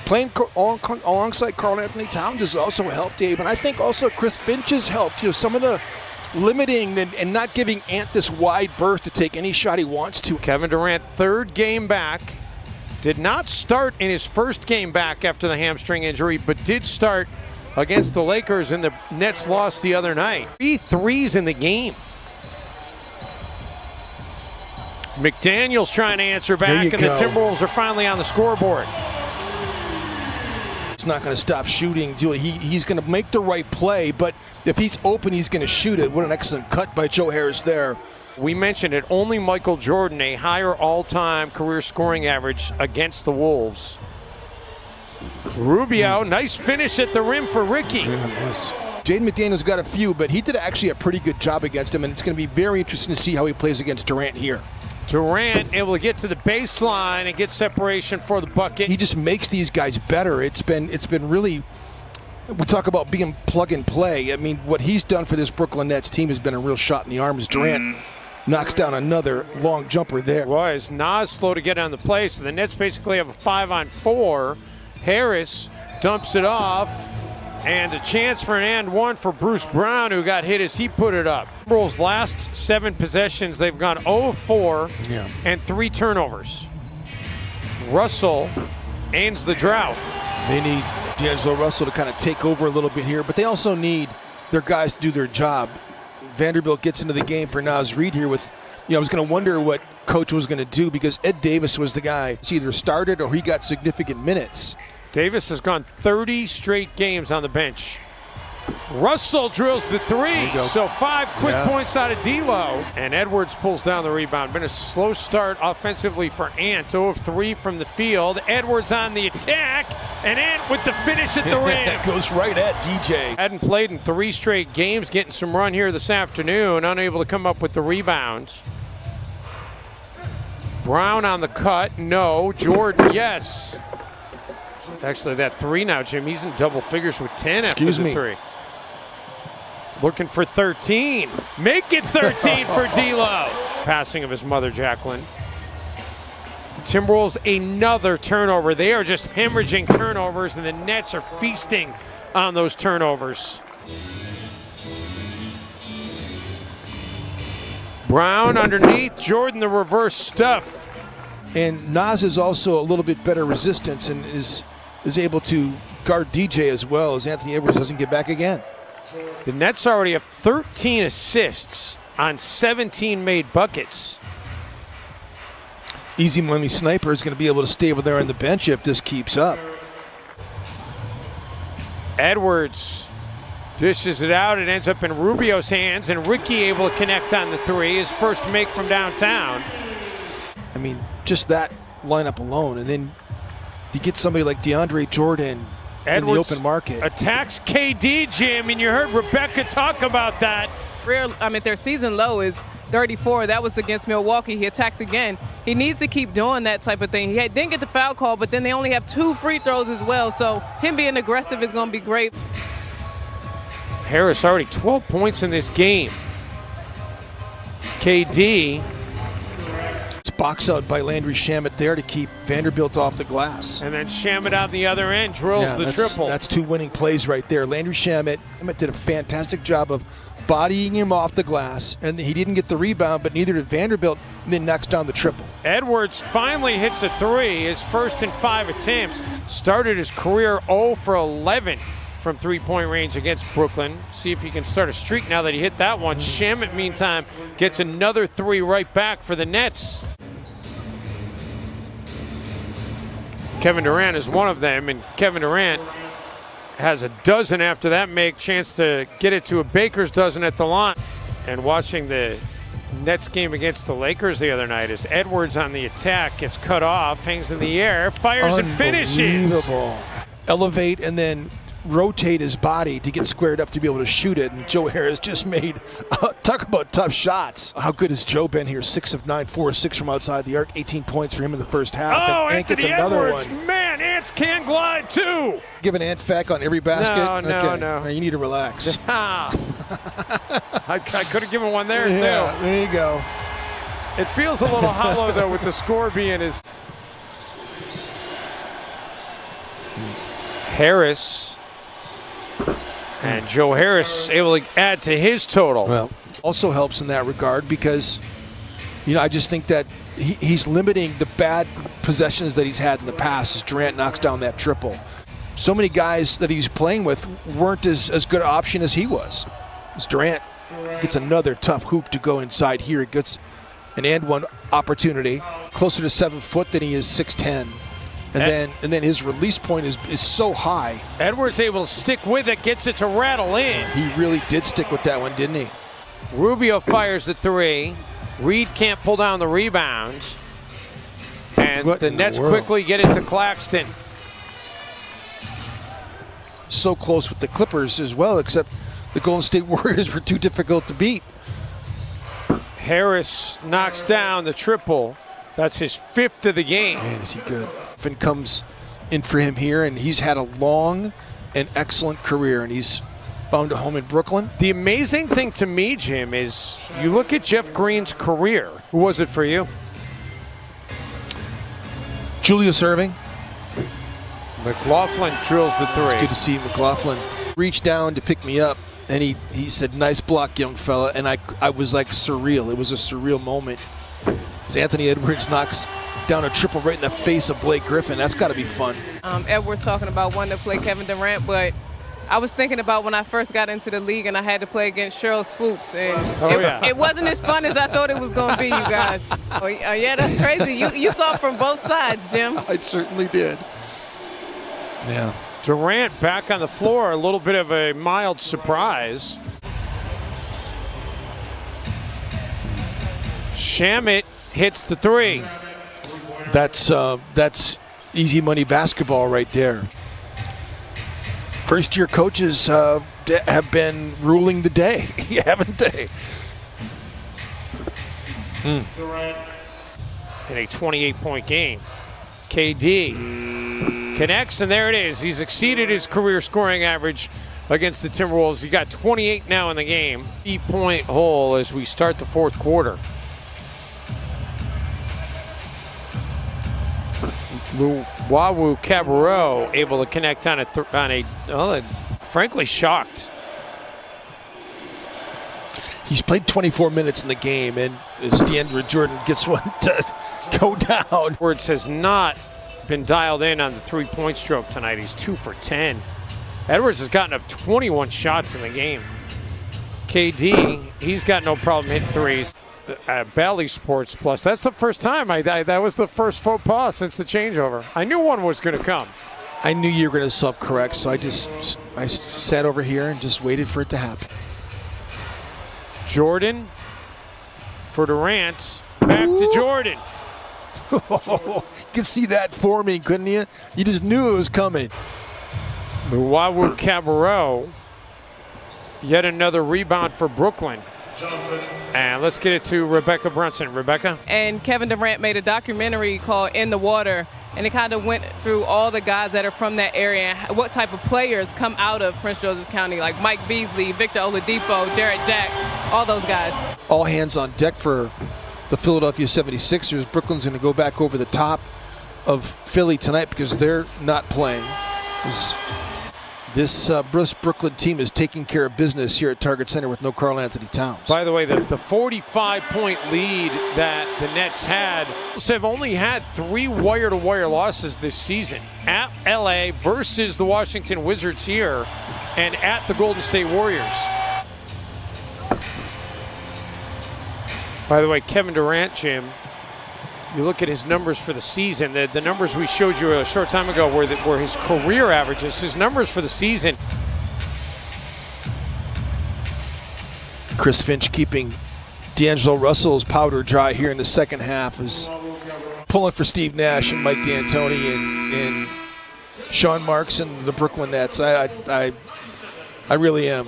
Playing alongside Karl Anthony Towns has also helped, Dave. And I think also Chris Finch has helped. Some of the limiting and not giving Ant this wide berth to take any shot he wants to. Kevin Durant, third game back. Did not start in his first game back after the hamstring injury, but did start against the Lakers, and the Nets lost the other night. 3 threes in the game. McDaniel's trying to answer back, and the Timberwolves are finally on the scoreboard. He's not going to stop shooting. He's going to make the right play, but if he's open, he's going to shoot it. What an excellent cut by Joe Harris there. We mentioned it, only Michael Jordan, a higher all-time career scoring average against the Wolves. Rubio, nice finish at the rim for Ricky. Yeah, nice. Jaden McDaniels got a few, but he did actually a pretty good job against him, and it's going to be very interesting to see how he plays against Durant here. Durant able to get to the baseline and get separation for the bucket. He just makes these guys better. It's been really, we talk about being plug and play. I mean, what he's done for this Brooklyn Nets team has been a real shot in the arm as Durant knocks down another long jumper there. Was Nas slow to get on the play, so the Nets basically have a 5-on-4. Harris dumps it off, and a chance for an and one for Bruce Brown, who got hit as he put it up. Timberwolves' last 7 possessions, they've gone 0-4 and 3 turnovers. Russell ends the drought. They need D'Angelo Russell to kind of take over a little bit here, but they also need their guys to do their job. Vanderbilt gets into the game for Naz Reid here with, I was going to wonder what coach was going to do, because Ed Davis was the guy. He either started or he got significant minutes. Davis has gone 30 straight games on the bench. Russell drills the 3, so 5 quick points out of D'Lo. And Edwards pulls down the rebound. Been a slow start offensively for Ant. 0 of 3 from the field. Edwards on the attack, and Ant with the finish at the rim. Goes right at DJ. Hadn't played in 3 straight games, getting some run here this afternoon. Unable to come up with the rebounds. Brown on the cut, no. Jordan, yes. Actually, that 3 now, Jim. He's in double figures with 10 after the 3. Looking for 13. Make it 13 for D'Lo. Passing of his mother, Jacqueline. Timberwolves, another turnover. They are just hemorrhaging turnovers, and the Nets are feasting on those turnovers. Brown underneath. Jordan, the reverse stuff. And Nas is also a little bit better resistance and is able to guard DJ as well, as Anthony Edwards doesn't get back again. The Nets already have 13 assists on 17 made buckets. Easy money Sniper is going to be able to stay over there on the bench if this keeps up. Edwards dishes it out. It ends up in Rubio's hands, and Ricky able to connect on the 3. His first make from downtown. I mean, just that lineup alone, and then you get somebody like DeAndre Jordan in the open market. Attacks KD, Jim, and you heard Rebecca talk about that. Their season low is 34. That was against Milwaukee. He attacks again. He needs to keep doing that type of thing. He didn't get the foul call, but then they only have 2 free throws as well, so him being aggressive is going to be great. Harris already 12 points in this game. KD. Box out by Landry Shamet there to keep Vanderbilt off the glass. And then Shamet on the other end drills the triple. That's 2 winning plays right there. Landry Shamet did a fantastic job of bodying him off the glass, and he didn't get the rebound, but neither did Vanderbilt, and then knocks down the triple. Edwards finally hits a 3, his first in 5 attempts. Started his career 0 for 11 from 3-point range against Brooklyn. See if he can start a streak now that he hit that one. Shamet, meantime, gets another 3 right back for the Nets. Kevin Durant is one of them, and Kevin Durant has a dozen after that make. Chance to get it to a baker's dozen at the line. And watching the Nets game against the Lakers the other night, as Edwards on the attack gets cut off, hangs in the air, fires and finishes. Elevate and then rotate his body to get squared up to be able to shoot it, and Joe Harris just made, talk about tough shots. How good has Joe been here? 6 of 9, 4 of 6 from outside the arc, 18 points for him in the first half. Oh, and Ant gets another Edwards, one. Man, Ants can glide too. Give an Ant fact on every basket? No. You need to relax. I could have given one there, too. There you go. It feels a little hollow, though, with the score being as... Harris. And Joe Harris able to add to his total. Well, also helps in that regard because, I just think that he's limiting the bad possessions that he's had in the past as Durant knocks down that triple. So many guys that he's playing with weren't as good an option as he was. As Durant gets another tough hoop to go inside here, it gets an and one opportunity, closer to 7 foot than he is 6'10". And then his release point is so high. Edwards able to stick with it, gets it to rattle in. He really did stick with that one, didn't he? Rubio fires the three. Reed can't pull down the rebounds. And the Nets quickly get it to Claxton. So close with the Clippers as well, except the Golden State Warriors were too difficult to beat. Harris knocks down the triple. That's his 5th of the game. Man, is he good. Finn comes in for him here, and he's had a long and excellent career, and he's found a home in Brooklyn. The amazing thing to me, Jim, is you look at Jeff Green's career. Who was it for you? Julius Erving. McLaughlin drills the three. It's good to see McLaughlin reach down to pick me up, and he said, "Nice block, young fella," and I was like surreal. It was a surreal moment. As Anthony Edwards knocks down a triple right in the face of Blake Griffin. That's got to be fun. Edwards talking about wanting to play Kevin Durant, but I was thinking about when I first got into the league and I had to play against Cheryl Swoops, and it wasn't as fun as I thought it was going to be, you guys. Yeah, that's crazy. You saw it from both sides, Jim. I certainly did. Yeah. Durant back on the floor, a little bit of a mild surprise. Shamet hits the three. That's easy money basketball right there. First-year coaches have been ruling the day, haven't they? In a 28-point game. KD connects, and there it is. He's exceeded his career scoring average against the Timberwolves. He got 28 now in the game. 8-point hole as we start the 4th quarter. Wawu Cabarro able to connect on a frankly shocked. He's played 24 minutes in the game, and as DeAndre Jordan gets one to go down. Edwards has not been dialed in on the 3-point stroke tonight. He's 2 for 10. Edwards has gotten up 21 shots in the game. KD, he's got no problem hitting threes. Bally Sports Plus. That's the first time. That was the first faux pas since the changeover. I knew one was going to come. I knew you were going to self-correct, so I sat over here and just waited for it to happen. Jordan for Durant. Back to Jordan. You could see that forming, couldn't you? You just knew it was coming. The Wawu Cabarro. Yet another rebound for Brooklyn. And let's get it to Rebecca Brunson. Rebecca? And Kevin Durant made a documentary called In the Water, and it kind of went through all the guys that are from that area and what type of players come out of Prince George's County, like Mike Beasley, Victor Oladipo, Jarrett Jack, all those guys. All hands on deck for the Philadelphia 76ers. Brooklyn's going to go back over the top of Philly tonight because they're not playing. This Brooklyn team is taking care of business here at Target Center with no Karl Anthony Towns. By the way, the 45-point lead that the Nets had, have only had 3 wire-to-wire losses this season. At LA versus the Washington Wizards here, and at the Golden State Warriors. By the way, Kevin Durant, Jim, you look at his numbers for the season, the numbers we showed you a short time ago were his career averages. His numbers for the season. Chris Finch keeping D'Angelo Russell's powder dry here in the second half, is pulling for Steve Nash and Mike D'Antoni and Sean Marks and the Brooklyn Nets. I really am.